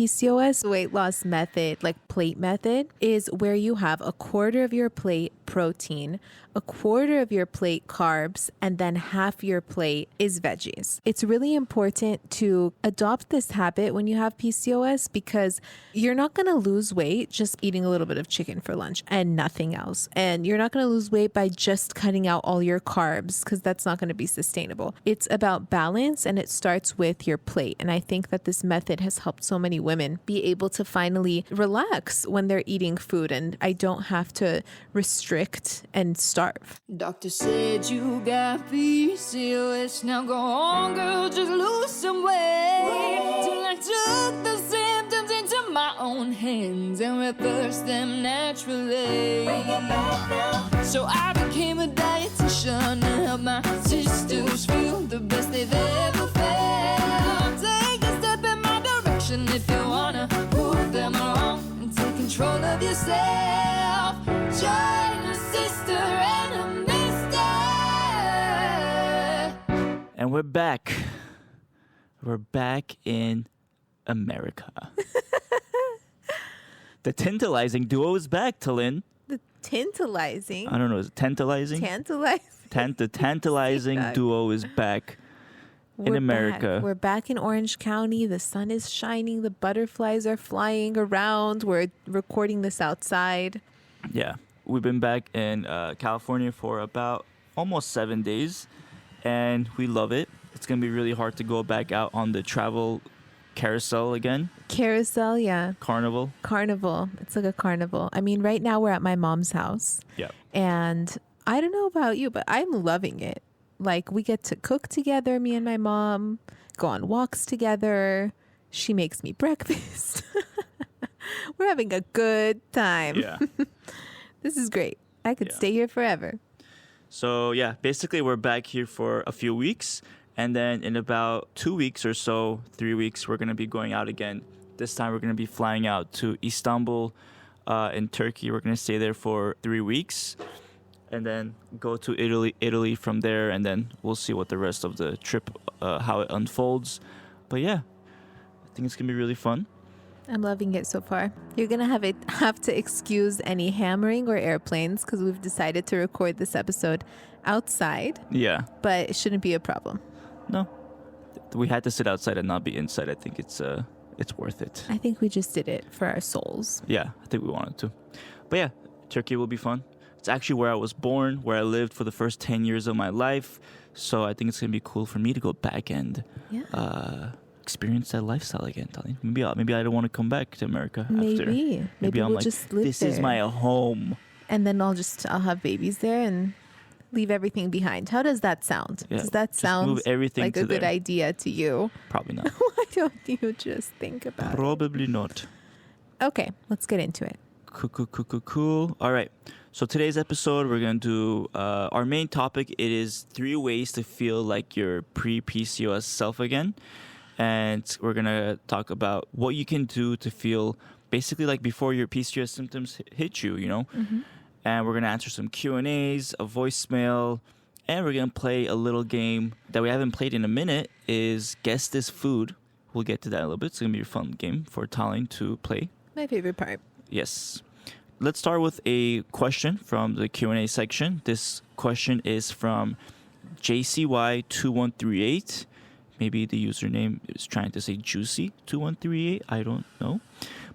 PCOS weight loss method, like plate method, is where you have a quarter of your plate protein, a quarter of your plate carbs, and then half your plate is veggies. It's really important to adopt this habit when you have PCOS because you're not going to lose weight just eating a little bit of chicken for lunch and nothing else. And you're not going to lose weight by just cutting out all your carbs because that's not going to be sustainable. It's about balance and it starts with your plate. And I think that this method has helped so many women be able to finally relax when they're eating food, and I don't have to restrict and starve. Doctor said you got PCOS. Now go on, girl, just lose some weight. Till I took the symptoms into my own hands and reversed them naturally. So I became a dietitian to help my sisters feel the best they've ever felt. Take a step in my direction if you wanna prove them wrong and take control of yourself. Join a sister and a mister. And we're back. We're back in America. The tantalizing duo is back, Talin. The tantalizing. I don't know, is it tantalizing? Tantalizing. The tantalizing duo is back in America. We're back in Orange County. The sun is shining. The butterflies are flying around. We're recording this outside. Yeah. We've been back in California for about almost 7 days, and we love it. It's going to be really hard to go back out on the travel carousel again. Carousel, yeah. Carnival. It's like a carnival. I mean, right now we're at my mom's house. Yeah. And I don't know about you, but I'm loving it. Like, we get to cook together, me and my mom, go on walks together. She makes me breakfast. We're having a good time. Yeah. This is great. I could stay here forever. So, yeah, basically we're back here for a few weeks. And then in about 2 weeks or so, 3 weeks, we're going to be going out again. This time we're going to be flying out to Istanbul in Turkey. We're going to stay there for 3 weeks and then go to Italy from there. And then we'll see what the rest of the trip, how it unfolds. But yeah, I think it's going to be really fun. I'm loving it so far. You're going to have to excuse any hammering or airplanes because we've decided to record this episode outside. Yeah. But it shouldn't be a problem. No. We had to sit outside and not be inside. I think it's worth it. I think we just did it for our souls. Yeah, I think we wanted to. But yeah, Turkey will be fun. It's actually where I was born, where I lived for the first 10 years of my life. So I think it's going to be cool for me to go back and experience that lifestyle again, Talin. Maybe I don't want to come back to America after. Maybe I'm we'll like, just live this there. is my home. And then I'll have babies there and leave everything behind. How does that sound? Yeah, Does that sound move everything like to a good there. idea to you? Probably not. Why don't you just think about Probably not. it? Okay, let's get into it. Cool. All right. So today's episode, we're going to do our main topic. It is 3 ways to feel like your pre-PCOS self again. And we're going to talk about what you can do to feel basically like before your PCOS symptoms hit you, you know? Mm-hmm. And we're going to answer some Q&As, a voicemail, and we're going to play a little game that we haven't played in a minute is Guess This Food. We'll get to that in a little bit. It's going to be a fun game for Talin to play. My favorite part. Yes. Let's start with a question from the Q&A section. This question is from JCY2138. Maybe the username is trying to say Juicy2138. I don't know.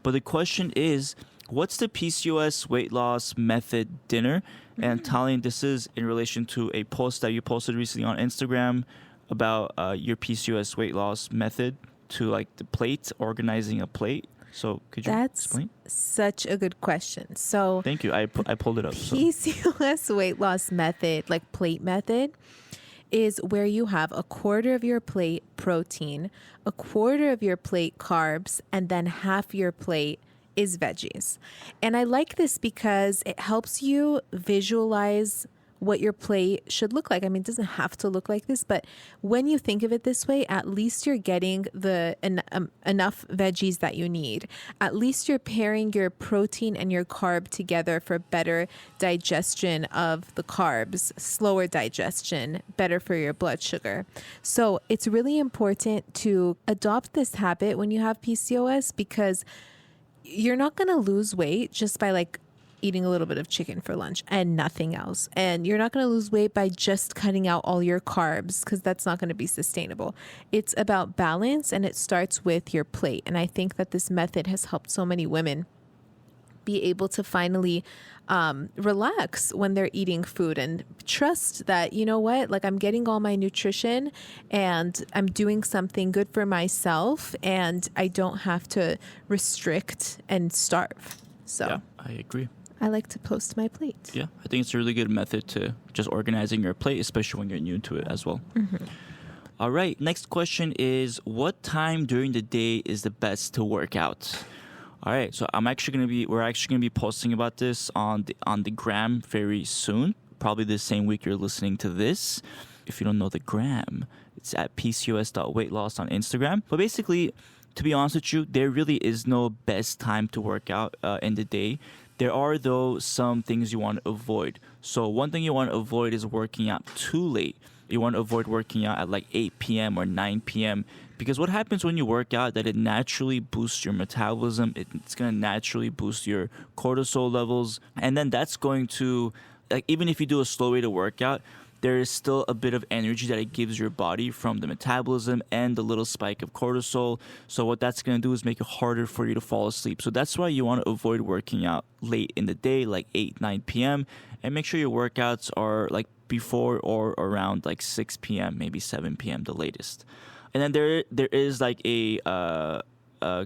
But the question is, what's the PCOS weight loss method dinner? And Talin, this is in relation to a post that you posted recently on Instagram about your PCOS weight loss method to like the plate, organizing a plate. So could you explain? That's such a good question. So thank you. I pulled it up. PCOS weight loss method, like plate method, is where you have a quarter of your plate protein, a quarter of your plate carbs, and then half your plate is veggies. And I like this because it helps you visualize what your plate should look like. I mean, it doesn't have to look like this, but when you think of it this way, at least you're getting enough veggies that you need. At least you're pairing your protein and your carb together for better digestion of the carbs, slower digestion, better for your blood sugar. So it's really important to adopt this habit when you have PCOS, because you're not going to lose weight just by like eating a little bit of chicken for lunch and nothing else. And you're not going to lose weight by just cutting out all your carbs, because that's not going to be sustainable. It's about balance, and it starts with your plate. And I think that this method has helped so many women be able to finally relax when they're eating food and trust that, you know what, like I'm getting all my nutrition and I'm doing something good for myself, and I don't have to restrict and starve. So Yeah, I agree. I like to post my plate. Yeah, I think it's a really good method to just organizing your plate, especially when you're new to it as well. All right, next question is, what time during the day is the best to work out? All right, so we're actually gonna be posting about this on the gram very soon, probably the same week you're listening to this. If you don't know the gram, it's at pcos.weightloss on Instagram. But basically, to be honest with you, there really is no best time to work out in the day. There are, though, some things you want to avoid. So one thing you want to avoid is working out too late. You want to avoid working out at like 8 p.m. or 9 p.m. Because what happens when you work out, that it naturally boosts your metabolism. It's going to naturally boost your cortisol levels. And then that's going to, like, even if you do a slow way to work out, there is still a bit of energy that it gives your body from the metabolism and the little spike of cortisol. So what that's going to do is make it harder for you to fall asleep. So that's why you want to avoid working out late in the day, like 8, 9 p.m. And make sure your workouts are like before or around like 6 p.m., maybe 7 p.m. the latest. And then there is like a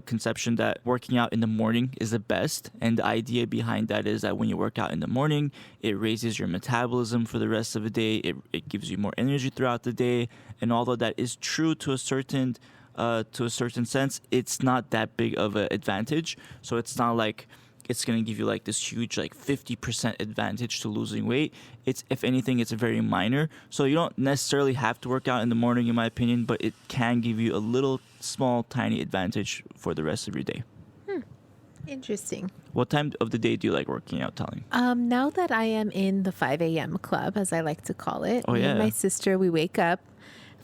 conception that working out in the morning is the best. And the idea behind that is that when you work out in the morning, it raises your metabolism for the rest of the day. It gives you more energy throughout the day. And although that is true to a certain sense, it's not that big of an advantage. So it's not like it's going to give you like this huge like 50% advantage to losing weight. It's, if anything, it's very minor. So you don't necessarily have to work out in the morning, in my opinion, but it can give you a little small tiny advantage for the rest of your day. Interesting. What time of the day do you like working out, Tali? Now that I am in the 5 a.m. club, as I like to call it, Oh, me yeah. and my sister, we wake up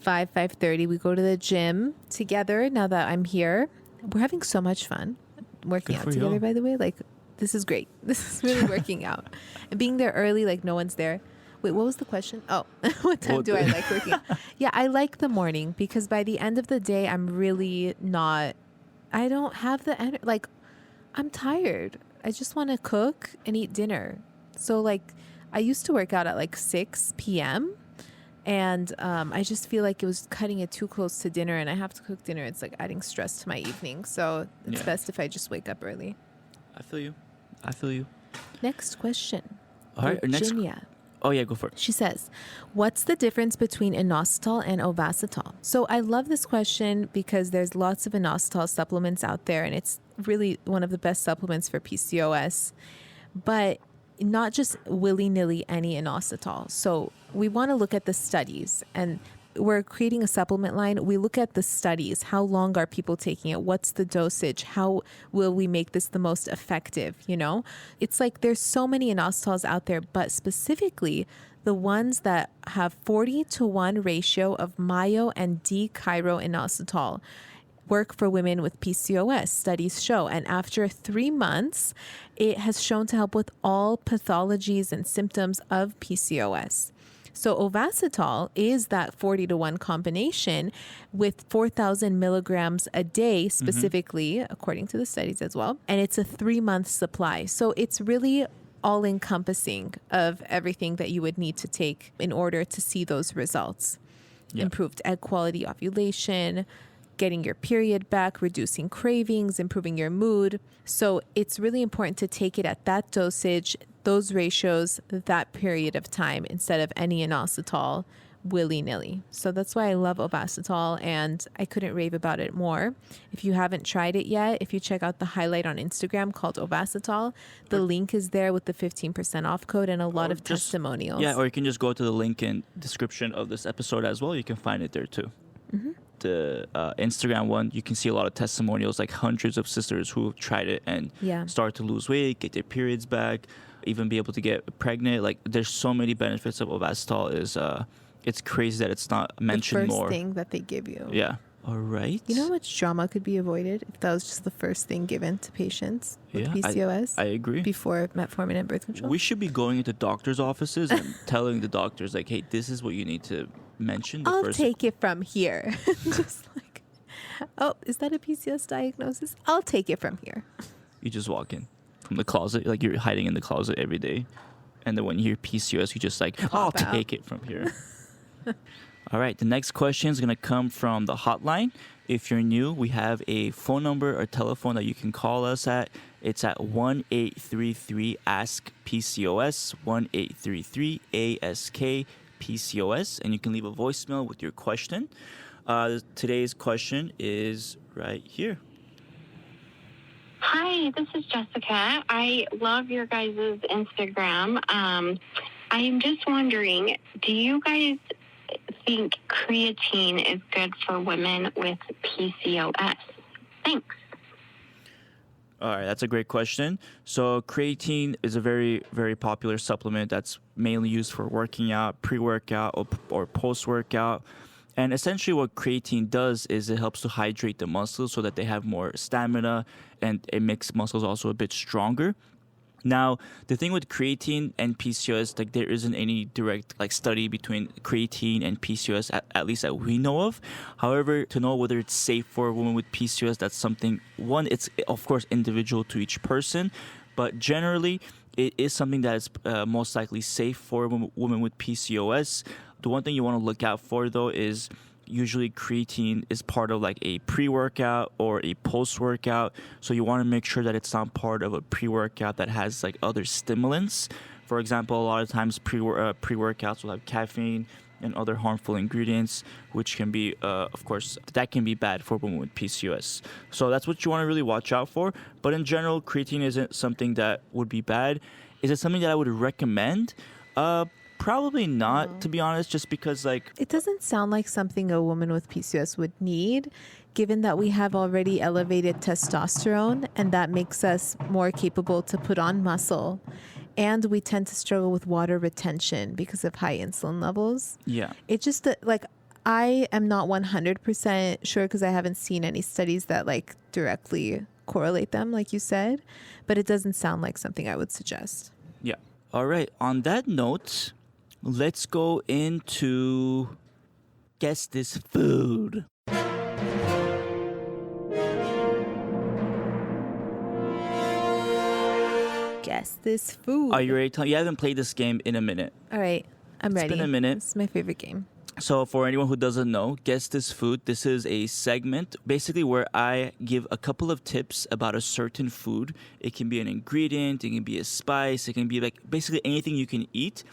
5:30. We go to the gym together. Now that I'm here, we're having so much fun working Good out for together, you. by the way. Like, this is great. This is really working out. And being there early, like no one's there. Wait, what was the question? Oh, what time do I like working out? Yeah, I like the morning, because by the end of the day, I'm really not, I don't have the energy. Like, I'm tired. I just want to cook and eat dinner. So like, I used to work out at like 6 p.m. And I just feel like it was cutting it too close to dinner, and I have to cook dinner. It's like adding stress to my evening. So it's Yeah. best if I just wake up early. I feel you. Next question. All right, our next. Virginia. Oh yeah, go for it. She says, what's the difference between inositol and ovasitol? So I love this question because there's lots of inositol supplements out there, and it's really one of the best supplements for PCOS, but not just willy-nilly any inositol. So we want to look at the studies, and we're creating a supplement line. We look at the studies. How long are people taking it? What's the dosage? How will we make this the most effective? You know, it's like there's so many inositols out there, but specifically the ones that have 40-to-1 ratio of myo and D-chiroinositol work for women with PCOS, studies show. And after 3 months, it has shown to help with all pathologies and symptoms of PCOS. So ovasitol is that 40-to-1 combination with 4,000 milligrams a day, specifically, according to the studies as well. And it's a 3-month supply. So it's really all encompassing of everything that you would need to take in order to see those results. Yeah. Improved egg quality, ovulation, getting your period back, reducing cravings, improving your mood. So it's really important to take it at that dosage, those ratios, that period of time, instead of any inositol willy-nilly. So that's why I love Ovasitol, and I couldn't rave about it more. If you haven't tried it yet, if you check out the highlight on Instagram called Ovasitol, the link is there with the 15% off code and a lot of testimonials. Yeah, or you can just go to the link in description of this episode as well. You can find it there too. The Instagram one, you can see a lot of testimonials, like hundreds of sisters who tried it and start to lose weight, get their periods back, even be able to get pregnant. Like, there's so many benefits of Ovasitol. It's crazy that it's not mentioned more. The first thing that they give you. Yeah. All right. You know how much drama could be avoided if that was just the first thing given to patients with PCOS? I agree. Before metformin and birth control? We should be going into doctors' offices and telling the doctors, like, hey, this is what you need to mention. I'll take it from here. Just like, oh, is that a PCOS diagnosis? I'll take it from here. You just walk in from the closet, like you're hiding in the closet every day. And then when you hear PCOS, you just like, I'll take it from here. All right, the next question is going to come from the hotline. If you're new, we have a phone number or telephone that you can call us at. It's at 1-833-ASK-PCOS, 1-833-ASK-PCOS, and you can leave a voicemail with your question. Today's question is right here. Hi, this is Jessica. I love your guys' Instagram. I am just wondering, do you guys think creatine is good for women with PCOS? Thanks. All right, that's a great question. So creatine is a very, very popular supplement that's mainly used for working out, pre-workout or post-workout. And essentially what creatine does is it helps to hydrate the muscles so that they have more stamina, and it makes muscles also a bit stronger. Now, the thing with creatine and PCOS, like, there isn't any direct study between creatine and PCOS, at least that we know of. However, to know whether it's safe for a woman with PCOS, that's something, one, it's of course individual to each person, but generally it is something that is most likely safe for a woman with PCOS. The one thing you want to look out for, though, is usually creatine is part of like a pre-workout or a post-workout. So you want to make sure that it's not part of a pre-workout that has like other stimulants. For example, a lot of times pre-workouts will have caffeine and other harmful ingredients, which can be, of course, that can be bad for women with PCOS. So that's what you want to really watch out for. But in general, creatine isn't something that would be bad. Is it something that I would recommend? Probably not, to be honest, just because it doesn't sound like something a woman with PCOS would need, given that we have already elevated testosterone, and that makes us more capable to put on muscle. And we tend to struggle with water retention because of high insulin levels. Yeah. It just I am not 100% sure because I haven't seen any studies that directly correlate them, like you said, but it doesn't sound like something I would suggest. Yeah. All right. On that note, let's go into Guess This Food. Guess This Food. Are you ready? You haven't played this game in a minute. All right. I'm ready. It's been a minute. It's my favorite game. So for anyone who doesn't know, Guess This Food, this is a segment basically where I give a couple of tips about a certain food. It can be an ingredient, it can be a spice, it can be basically anything you can eat.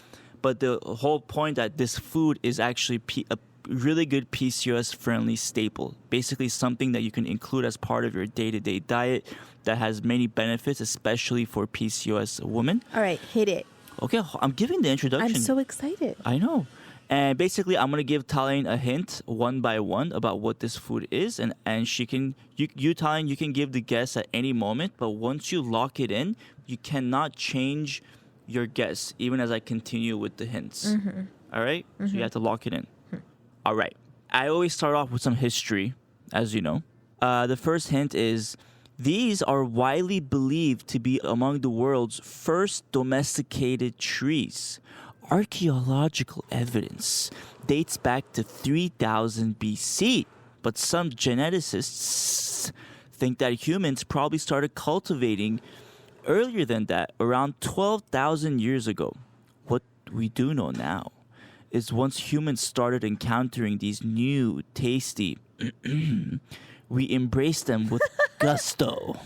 But the whole point that this food is actually a really good PCOS-friendly staple. Basically something that you can include as part of your day-to-day diet that has many benefits, especially for PCOS women. All right, hit it. Okay, I'm giving the introduction. I'm so excited. I know. And basically, I'm going to give Talain a hint one by one about what this food is. And she can, Talain, you can give the guess at any moment. But once you lock it in, you cannot change your guess, even as I continue with the hints. Mm-hmm. All right? Mm-hmm. So you have to lock it in. All right. I always start off with some history, as you know. The first hint is, these are widely believed to be among the world's first domesticated trees. Archaeological evidence dates back to 3000 BC, but some geneticists think that humans probably started cultivating earlier than that, around 12,000 years ago. What we do know now is once humans started encountering these new, tasty, we embraced them with gusto.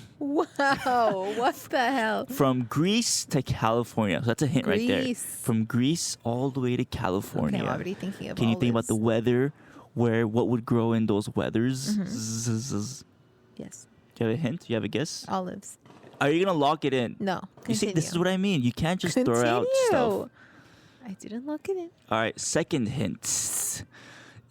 Wow, what the hell? From Greece to California. So that's a hint right there. Greece. From Greece all the way to California. Okay, I'm already thinking of Can you think about the olives. weather? What would grow in those weathers? Mm-hmm. Zzz. Yes, Do you have a hint? Do you have a guess? olives. Are you going to lock it in? No, You see, continue. this is what I mean. You can't just throw out stuff. I didn't lock it in. All right, second hint.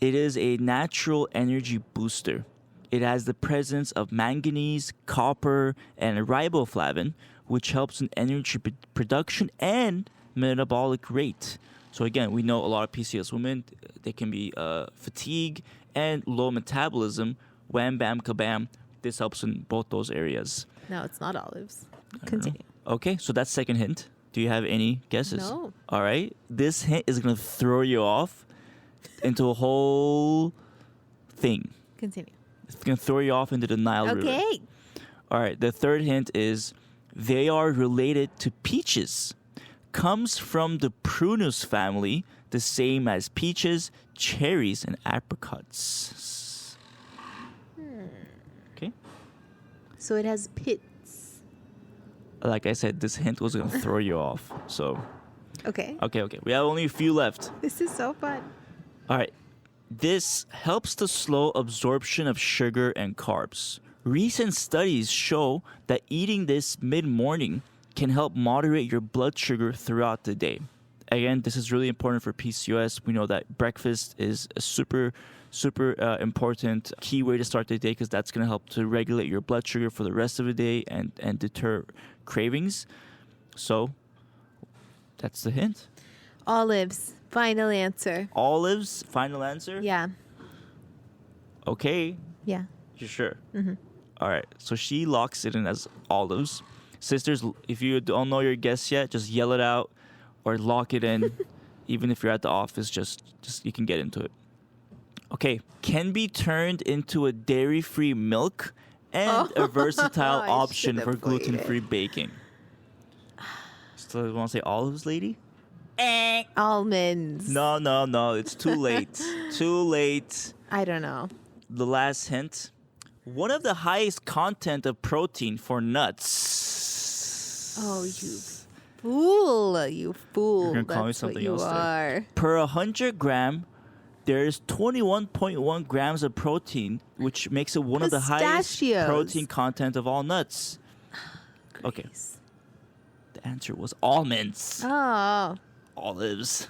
It is a natural energy booster. It has the presence of manganese, copper, and riboflavin, which helps in energy production and metabolic rate. So again, we know a lot of PCOS women, they can be fatigue and low metabolism. Wham, bam, kabam. This helps in both those areas. No, it's not olives. I don't know. Continue. Okay, so that's second hint. Do you have any guesses? No. All right. This hint is going to throw you off into a whole thing. Continue. It's going to throw you off into the Nile River. Okay. All right. The third hint is they are related to peaches. Comes from the prunus family, the same as peaches, cherries, and apricots. Okay. So it has pits. Like I said, this hint was going to throw you off. So, Okay. okay. We have only a few left. This is so fun. All right. This helps to slow absorption of sugar and carbs. Recent studies show that eating this mid-morning can help moderate your blood sugar throughout the day. Again, this is really important for PCOS. We know that breakfast is a super important key way to start the day because that's going to help to regulate your blood sugar for the rest of the day and deter cravings. So that's the hint. Olives. Final answer. Olives, final answer? Yeah. Okay. Yeah. You sure? Mm-hmm. All right. So she locks it in as olives. Sisters, if you don't know your guess yet, just yell it out or lock it in. Even if you're at the office, just you can get into it. Okay. Can be turned into a dairy-free milk and a versatile I option should for have played gluten-free baking. Still want to say olives, lady? Almonds. No. It's too late. Too late. I don't know. The last hint. One of the highest content of protein for nuts. Oh, you fool. You fool. You're gonna call me That's something what you else there. are. Per 100 gram, there's 21.1 grams of protein, which makes it one of the highest Pistachios. protein content of all nuts. Okay. The answer was almonds. Oh. Olives.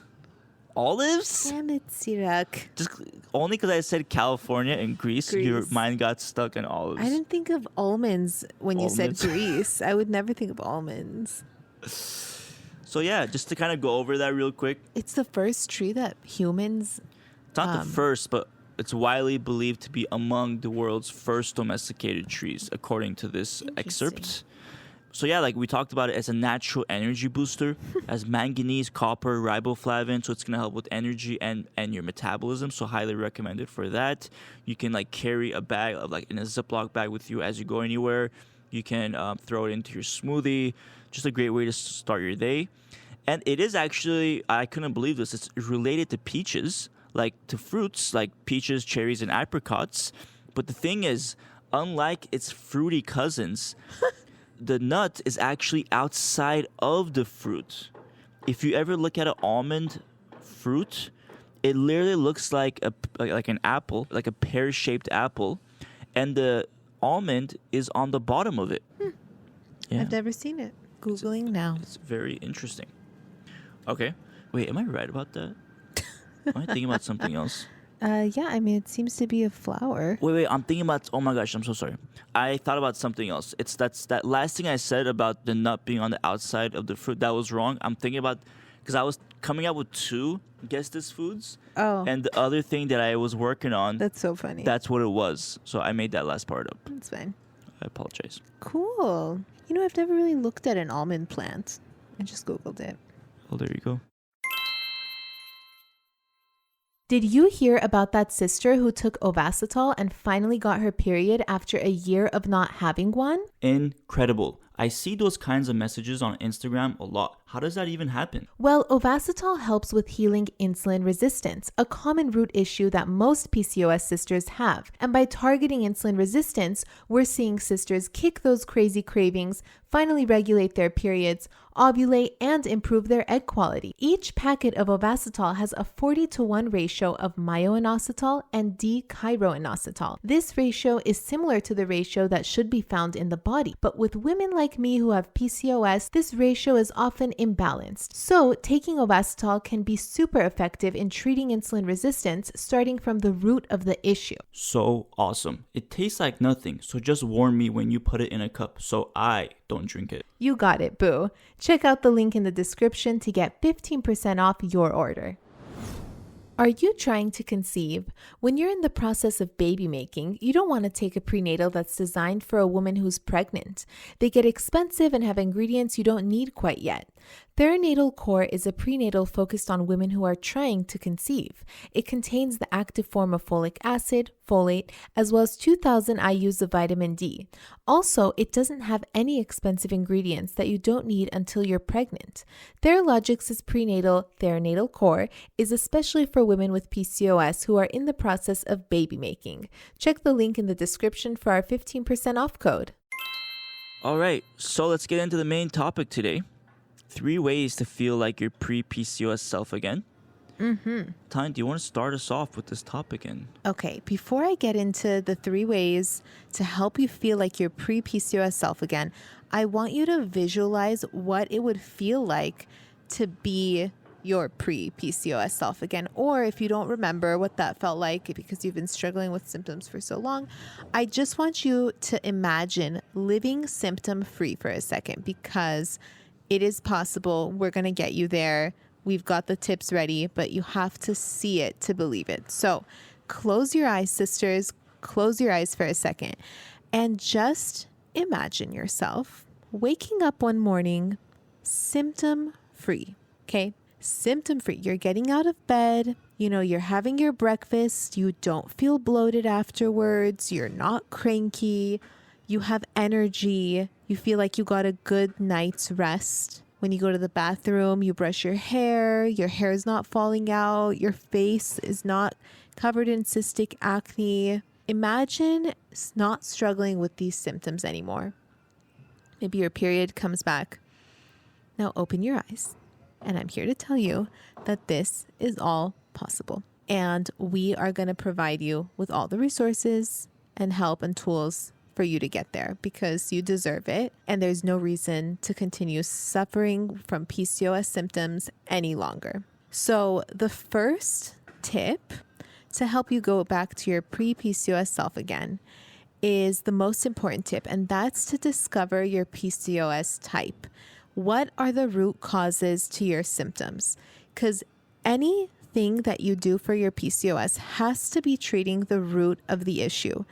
Olives? Damn it, Sirak. Just only because I said California and Greece, your Greece. mind got stuck in olives. I didn't think of almonds when you said Almonds. Greece. I would never think of almonds. So yeah, just to kind of go over that real quick. It's the first tree that humans. It's not the first, but it's widely believed to be among the world's first domesticated trees, according to this excerpt. So yeah, like we talked about it as a natural energy booster, as manganese, copper, riboflavin, so it's gonna help with energy and your metabolism. So highly recommended for that. You can like carry a bag of like in a Ziploc bag with you as you go anywhere. You can throw it into your smoothie. Just a great way to start your day. And it is actually, I couldn't believe this. It's related to peaches, like to fruits like peaches, cherries, and apricots. But the thing is, unlike its fruity cousins. The nut is actually outside of the fruit. If you ever look at an almond fruit, it literally looks like an apple, like a pear-shaped apple, and the almond is on the bottom of it. Yeah, I've never seen it. Googling now. it's very interesting. Okay, wait, am I right about that? Am I thinking about something else? Yeah, I mean, it seems to be a flower. Wait, I'm thinking about. Oh my gosh, I'm so sorry. I thought about something else. That's that last thing I said about the nut being on the outside of the fruit. That was wrong. I'm thinking about because I was coming up with two guess this foods. Oh. And the other thing that I was working on. That's so funny. That's what it was. So I made that last part up. That's fine. I apologize. Cool. You know, I've never really looked at an almond plant. I just Googled it. Well, there you go. Did you hear about that sister who took Ovasitol and finally got her period after a year of not having one? Incredible. I see those kinds of messages on Instagram a lot. How does that even happen? Well, Ovasitol helps with healing insulin resistance, a common root issue that most PCOS sisters have. And by targeting insulin resistance, we're seeing sisters kick those crazy cravings, finally regulate their periods, ovulate, and improve their egg quality. Each packet of Ovasitol has a 40-to-1 ratio of myoinositol and D-chiroinositol. This ratio is similar to the ratio that should be found in the body, but with women like me who have PCOS, this ratio is often imbalanced. So, taking Ovasitol can be super effective in treating insulin resistance, starting from the root of the issue. So awesome. It tastes like nothing, so just warn me when you put it in a cup so I don't drink it. You got it, boo. Check out the link in the description to get 15% off your order. Are you trying to conceive? When you're in the process of baby making, you don't want to take a prenatal that's designed for a woman who's pregnant. They get expensive and have ingredients you don't need quite yet. Theranatal Core is a prenatal focused on women who are trying to conceive. It contains the active form of folic acid, folate, as well as 2,000 IUs of vitamin D. Also, it doesn't have any expensive ingredients that you don't need until you're pregnant. Theralogix' prenatal Theranatal Core is especially for women with PCOS who are in the process of baby making. Check the link in the description for our 15% off code. All right, so let's get into the main topic today. 3 ways to feel like your pre-PCOS self again. Tanya, do you want to start us off with this topic? Okay, before I get into the 3 ways to help you feel like your pre-PCOS self again, I want you to visualize what it would feel like to be your pre-PCOS self again. Or if you don't remember what that felt like because you've been struggling with symptoms for so long, I just want you to imagine living symptom-free for a second, because it is possible. We're going to get you there. We've got the tips ready, but you have to see it to believe it. So close your eyes, sisters. Close your eyes for a second and just imagine yourself waking up one morning symptom-free, okay? Symptom-free. You're getting out of bed. You're having your breakfast. You don't feel bloated afterwards. You're not cranky. You have energy. You feel like you got a good night's rest. When you go to the bathroom, you brush your hair is not falling out, your face is not covered in cystic acne. Imagine not struggling with these symptoms anymore. Maybe your period comes back. Now open your eyes, and I'm here to tell you that this is all possible. And we are going to provide you with all the resources and help and tools for you to get there, because you deserve it, and there's no reason to continue suffering from PCOS symptoms any longer. So the first tip to help you go back to your pre-PCOS self again is the most important tip, and that's to discover your PCOS type. What are the root causes to your symptoms? Because anything that you do for your PCOS has to be treating the root of the issue.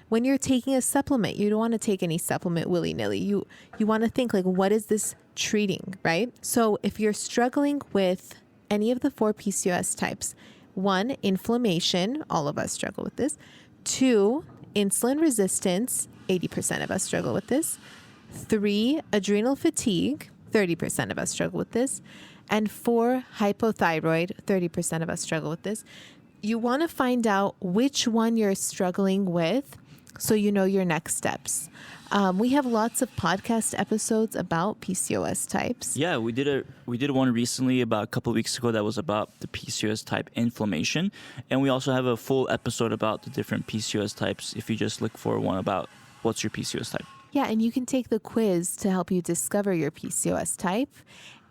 When you're taking a supplement, you don't want to take any supplement willy-nilly. You want to think, like, what is this treating, right? So if you're struggling with any of the 4 PCOS types, 1, inflammation, all of us struggle with this. 2, insulin resistance, 80% of us struggle with this. 3, adrenal fatigue, 30% of us struggle with this. And 4, hypothyroid, 30% of us struggle with this. You want to find out which one you're struggling with, so you know your next steps. We have lots of podcast episodes about PCOS types. Yeah, we did one recently about a couple of weeks ago that was about the PCOS type inflammation, and we also have a full episode about the different PCOS types if you just look for one about what's your PCOS type. Yeah, and you can take the quiz to help you discover your PCOS type,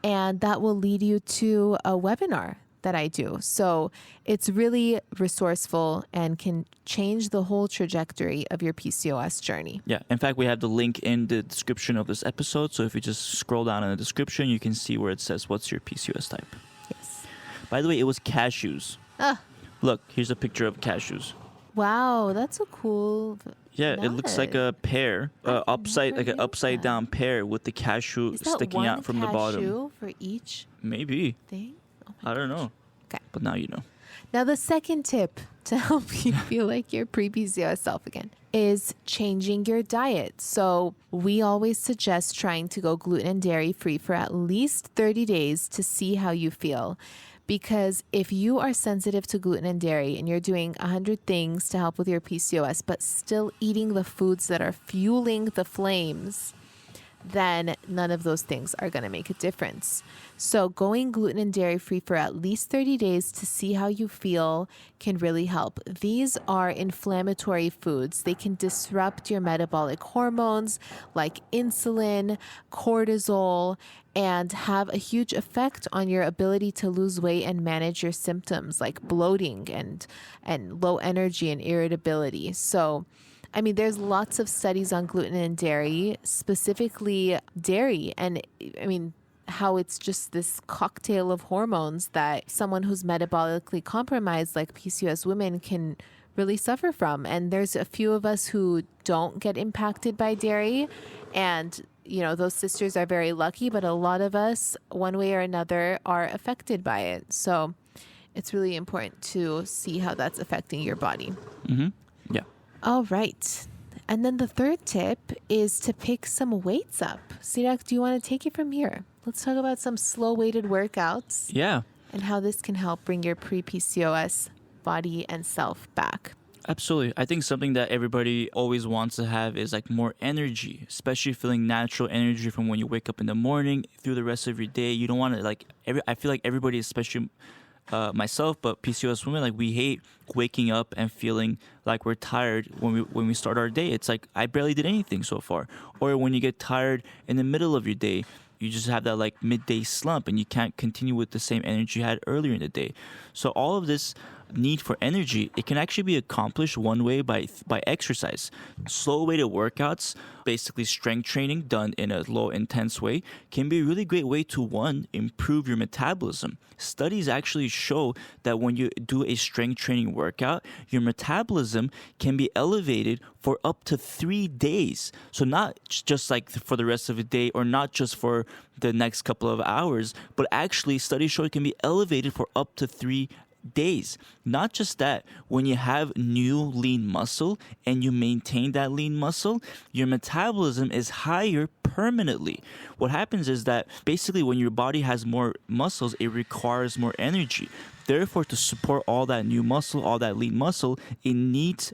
and that will lead you to a webinar that I do. So it's really resourceful and can change the whole trajectory of your PCOS journey. Yeah. In fact, we have the link in the description of this episode. So if you just scroll down in the description, you can see where it says, what's your PCOS type? Yes. By the way, it was cashews. Look, here's a picture of cashews. Wow, that's a cool Yeah, nut. it looks like a pear, never upside knew down pear with the cashew Is that sticking out from the bottom. one cashew for each Maybe. thing? Oh my I don't gosh. know. Okay. But now you know. Now, the second tip to help you feel like your pre-PCOS self again is changing your diet. So we always suggest trying to go gluten and dairy free for at least 30 days to see how you feel. Because if you are sensitive to gluten and dairy and you're doing 100 things to help with your PCOS, but still eating the foods that are fueling the flames, then none of those things are going to make a difference. So going gluten and dairy free for at least 30 days to see how you feel can really help. These are inflammatory foods. They can disrupt your metabolic hormones like insulin, cortisol, and have a huge effect on your ability to lose weight and manage your symptoms like bloating and low energy and irritability. So I mean, there's lots of studies on gluten and dairy, specifically dairy. And I mean, how it's just this cocktail of hormones that someone who's metabolically compromised, like PCOS women, can really suffer from. And there's a few of us who don't get impacted by dairy. And, you know, those sisters are very lucky, but a lot of us, one way or another, are affected by it. So it's really important to see how that's affecting your body. Mm-hmm. Yeah. All right. And then the third tip is to pick some weights up. Sirak, do you want to take it from here? Let's talk about some slow weighted workouts. Yeah. And how this can help bring your pre-PCOS body and self back. Absolutely. I think something that everybody always wants to have is like more energy, especially feeling natural energy from when you wake up in the morning through the rest of your day. You don't want to I feel like everybody, especially myself, but PCOS women, like we hate waking up and feeling like we're tired when we start our day. It's like I barely did anything so far. Or when you get tired in the middle of your day, you just have that like midday slump and you can't continue with the same energy you had earlier in the day. So all of this need for energy, it can actually be accomplished one way by exercise. Slow weighted workouts, basically strength training done in a low intense way, can be a really great way to, one, improve your metabolism. Studies actually show that when you do a strength training workout, your metabolism can be elevated for up to 3 days. So not just like for the rest of the day or not just for the next couple of hours, but actually studies show it can be elevated for up to 3 days. Not just that, when you have new lean muscle and you maintain that lean muscle, your metabolism is higher permanently. What happens is that basically when your body has more muscles, it requires more energy. Therefore, to support all that new muscle, all that lean muscle, it needs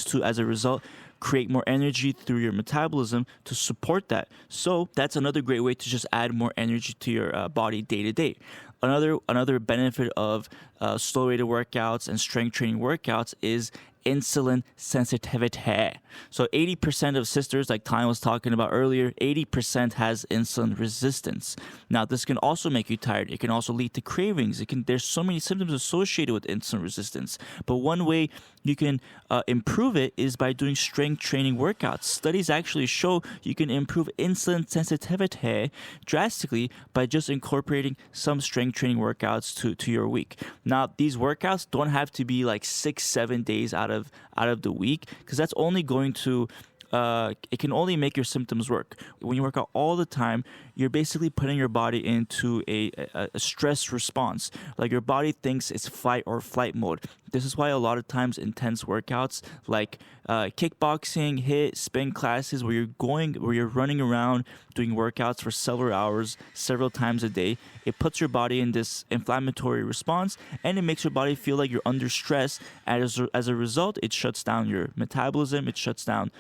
to, as a result, create more energy through your metabolism to support that. So that's another great way to just add more energy to your body day to day. Another benefit of slow weighted workouts and strength training workouts is insulin sensitivity. So 80% of sisters, like Tanya was talking about earlier, 80% has insulin resistance. Now, this can also make you tired. It can also lead to cravings. There's so many symptoms associated with insulin resistance. But one way you can improve it is by doing strength training workouts. Studies actually show you can improve insulin sensitivity drastically by just incorporating some strength training workouts to your week. Now, these workouts don't have to be like 6-7 days out of the week, because that's only going to it can only make your symptoms work. When you work out all the time, you're basically putting your body into a stress response. Like your body thinks it's fight or flight mode. This is why a lot of times intense workouts like kickboxing, HIIT, spin classes, where you're running around doing workouts for several hours, several times a day, it puts your body in this inflammatory response and it makes your body feel like you're under stress. As a result, it shuts down your metabolism, it shuts down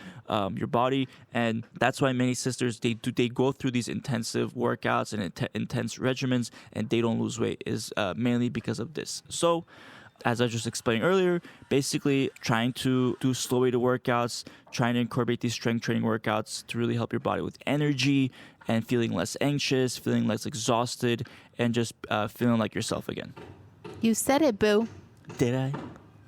your body, and that's why many sisters they go through these intensive workouts and intense regimens and they don't lose weight is mainly because of this. So as I just explained earlier, basically trying to do slow weighted workouts, trying to incorporate these strength training workouts to really help your body with energy and feeling less anxious, feeling less exhausted, and just feeling like yourself again. You said it, boo. Did I?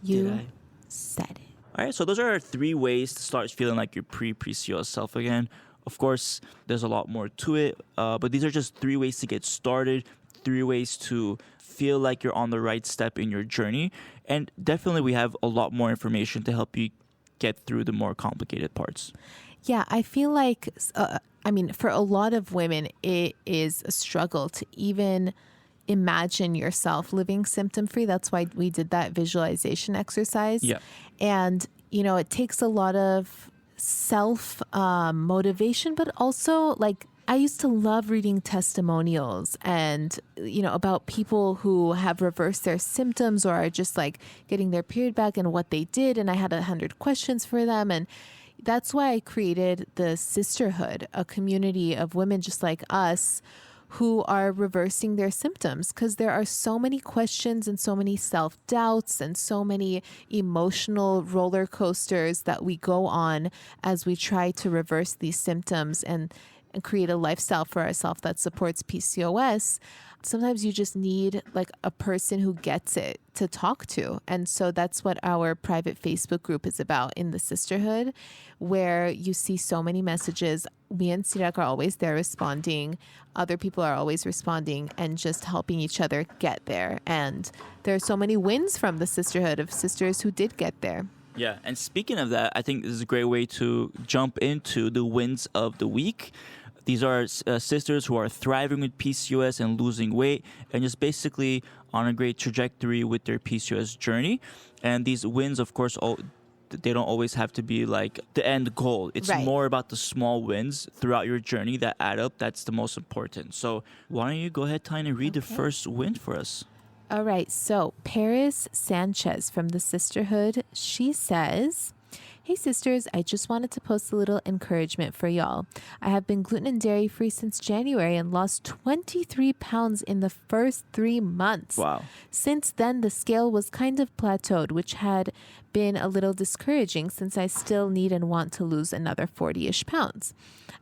You said it. All right, so those are our 3 ways to start feeling like your pre-PCOS self again. Of course, there's a lot more to it, but these are just 3 ways to get started, 3 ways to feel like you're on the right step in your journey. And definitely we have a lot more information to help you get through the more complicated parts. Yeah, I feel like, for a lot of women, it is a struggle to even imagine yourself living symptom free. That's why we did that visualization exercise. Yeah. And, it takes a lot of self motivation, but also like I used to love reading testimonials and, about people who have reversed their symptoms or are just like getting their period back and what they did. And I had 100 questions for them. And that's why I created the Sisterhood, a community of women just like us who are reversing their symptoms, because there are so many questions and so many self-doubts and so many emotional roller coasters that we go on as we try to reverse these symptoms and create a lifestyle for ourselves that supports PCOS. Sometimes you just need like a person who gets it to talk to. And so that's what our private Facebook group is about in the Sisterhood, where you see so many messages. Me and Sirak are always there responding. Other people are always responding and just helping each other get there. And there are so many wins from the Sisterhood of sisters who did get there. Yeah, and speaking of that, I think this is a great way to jump into the wins of the week. These are sisters who are thriving with PCOS and losing weight and just basically on a great trajectory with their PCOS journey. And these wins, of course, they don't always have to be like the end goal. It's Right. more about the small wins throughout your journey that add up. That's the most important. So why don't you go ahead, Tyne, and read the first win for us? All right. So Paris Sanchez from the Sisterhood, she says, "Hey sisters, I just wanted to post a little encouragement for y'all. I have been gluten and dairy free since January and lost 23 pounds in the first 3 months. Wow. Since then, the scale was kind of plateaued, which had been a little discouraging since I still need and want to lose another 40-ish pounds.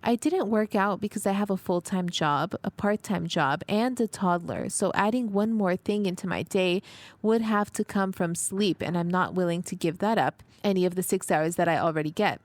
I didn't work out because I have a full-time job, a part-time job, and a toddler. So adding one more thing into my day would have to come from sleep, and I'm not willing to give that up any of the 6 hours that I already get.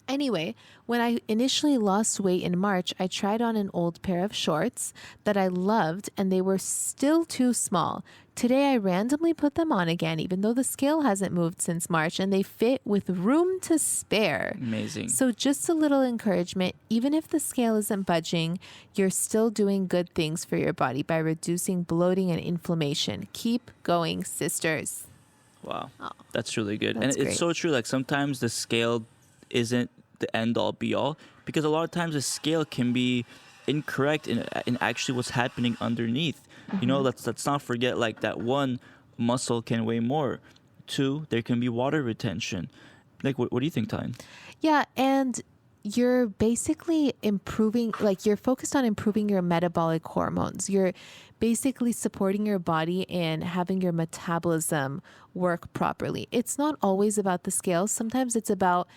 Anyway, when I initially lost weight in March, I tried on an old pair of shorts that I loved, and they were still too small. Today, I randomly put them on again, even though the scale hasn't moved since March, and they fit with room to spare. Amazing. So just a little encouragement, even if the scale isn't budging, you're still doing good things for your body by reducing bloating and inflammation. Keep going, sisters." Wow. That's really good. That's And it's great. so true. Like sometimes the scale isn't the end all be all, because a lot of times the scale can be incorrect in actually what's happening underneath. You know, let's not forget like that one, muscle can weigh more. 2, there can be water retention. Like what do you think, Tyne? Yeah, and you're basically improving, like you're focused on improving your metabolic hormones. You're basically supporting your body in having your metabolism work properly. It's not always about the scales. Sometimes it's about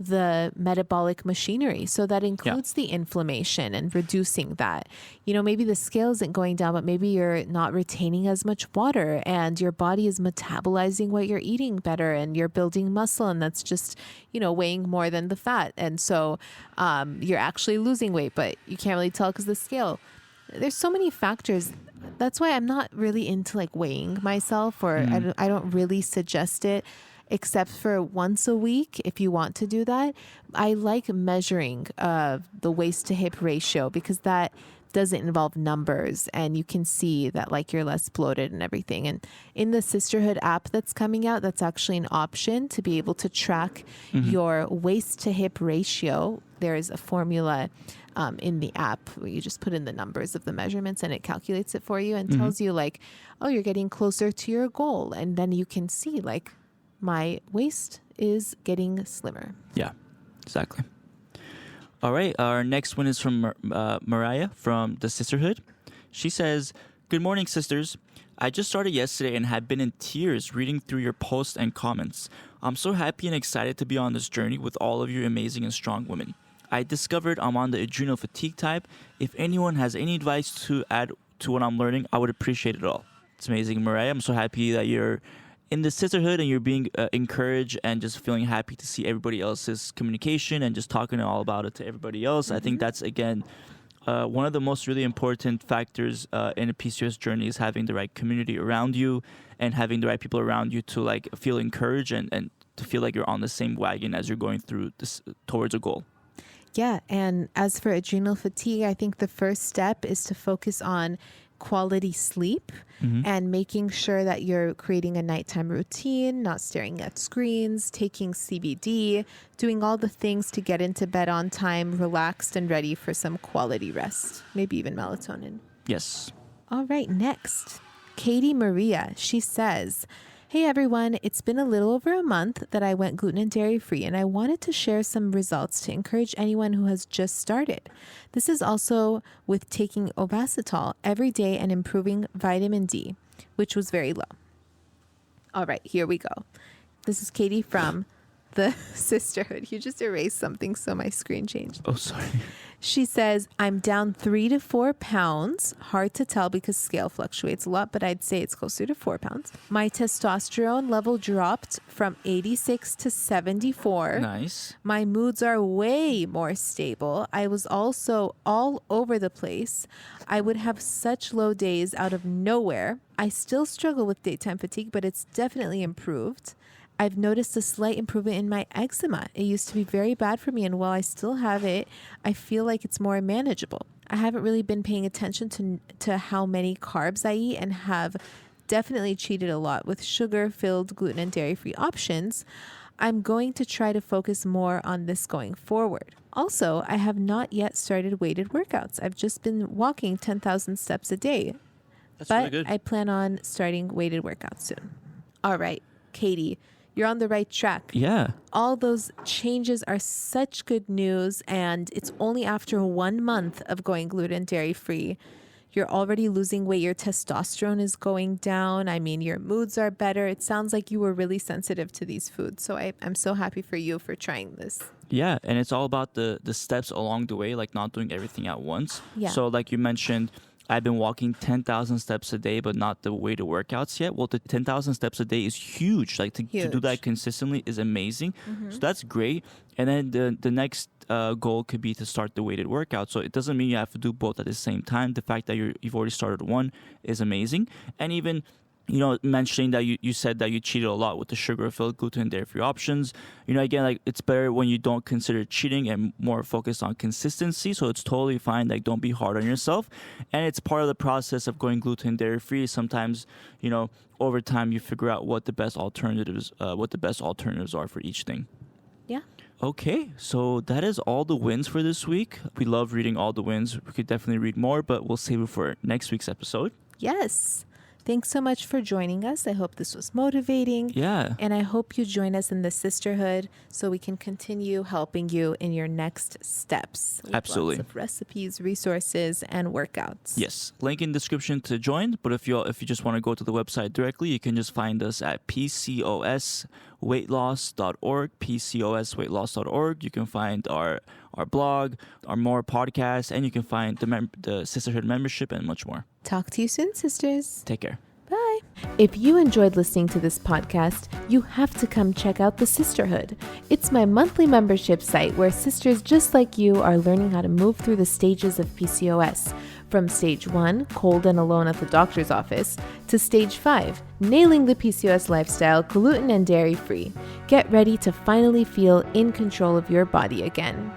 the metabolic machinery. So that includes the inflammation and reducing that. You know, maybe the scale isn't going down, but maybe you're not retaining as much water and your body is metabolizing what you're eating better and you're building muscle, and that's just, weighing more than the fat. And so you're actually losing weight, but you can't really tell because the scale. There's so many factors. That's why I'm not really into like weighing myself, or I don't really suggest it. Except for once a week, if you want to do that. I like measuring the waist to hip ratio because that doesn't involve numbers and you can see that like you're less bloated and everything. And in the Sisterhood app that's coming out, that's actually an option to be able to track your waist to hip ratio. There is a formula in the app where you just put in the numbers of the measurements and it calculates it for you and tells you like, oh, you're getting closer to your goal. And then you can see like, my waist is getting slimmer. Yeah, exactly. All right, our next one is from Mariah from the Sisterhood. She says, "Good morning, sisters. I just started yesterday and have been in tears reading through your posts and comments. I'm so happy and excited to be on this journey with all of you amazing and strong women. I discovered I'm on the adrenal fatigue type. If anyone has any advice to add to what I'm learning, I would appreciate it all." It's amazing, Mariah. I'm so happy that you're in the Sisterhood and you're being encouraged and just feeling happy to see everybody else's communication and just talking all about it to everybody else. I think that's, again, one of the most really important factors in a PCOS journey is having the right community around you and having the right people around you to like feel encouraged and to feel like you're on the same wagon as you're going through this towards a goal. Yeah. And as for adrenal fatigue, I think the first step is to focus on quality sleep and making sure that you're creating a nighttime routine, not staring at screens, taking CBD, doing all the things to get into bed on time, relaxed and ready for some quality rest, maybe even melatonin. Yes. All right, next, Katie Maria. She says, hey everyone, it's been a little over a month that I went gluten and dairy free, and I wanted to share some results to encourage anyone who has just started. This is also with taking Ovasitol every day and improving vitamin D, which was very low. All right, here we go. This is Katie from the Sisterhood. You just erased something, so my screen changed. Oh, sorry. She says, I'm down 3 to 4 pounds. Hard to tell because scale fluctuates a lot, but I'd say it's closer to 4 pounds. My testosterone level dropped from 86 to 74. Nice. My moods are way more stable. I was also all over the place. I would have such low days out of nowhere. I still struggle with daytime fatigue, but it's definitely improved. I've noticed a slight improvement in my eczema. It used to be very bad for me, and while I still have it, I feel like it's more manageable. I haven't really been paying attention to how many carbs I eat and have definitely cheated a lot with sugar-filled gluten and dairy-free options. I'm going to try to focus more on this going forward. Also, I have not yet started weighted workouts. I've just been walking 10,000 steps a day. That's but really good. I plan on starting weighted workouts soon. All right, Katie, you're on the right track. Yeah. All those changes are such good news, and it's only after 1 month of going gluten dairy free. You're already losing weight. Your testosterone is going down. I mean, your moods are better. It sounds like you were really sensitive to these foods. So I'm so happy for you for trying this. Yeah, and it's all about the steps along the way, like not doing everything at once. Yeah. So like you mentioned, I've been walking 10,000 steps a day, but not the weighted workouts yet. Well, the 10,000 steps a day is huge. Like to do that Huge. consistently is amazing. So that's great. And then the next goal could be to start the weighted workout. So it doesn't mean you have to do both at the same time. The fact that you've already started one is amazing. And even mentioning that you said that you cheated a lot with the sugar-filled gluten and dairy-free options. Again, like it's better when you don't consider cheating and more focused on consistency. So it's totally fine. Like don't be hard on yourself. And it's part of the process of going gluten and dairy-free. Sometimes, over time you figure out what the best alternatives are for each thing. Yeah. Okay, so that is all the wins for this week. We love reading all the wins. We could definitely read more, but we'll save it for next week's episode. Yes. Thanks so much for joining us. I hope this was motivating. Yeah. And I hope you join us in the sisterhood so we can continue helping you in your next steps. With Absolutely. Lots of recipes, resources, and workouts. Yes. Link in description to join. But if you just want to go to the website directly, you can just find us at PCOSweightloss.org, PCOSweightloss.org. You can find our blog, our more podcasts, and you can find the Sisterhood membership and much more. Talk to you soon, sisters. Take care. Bye. If you enjoyed listening to this podcast, you have to come check out the Sisterhood. It's my monthly membership site where sisters just like you are learning how to move through the stages of PCOS. From stage 1, cold and alone at the doctor's office, to stage 5, nailing the PCOS lifestyle, gluten and dairy free. Get ready to finally feel in control of your body again.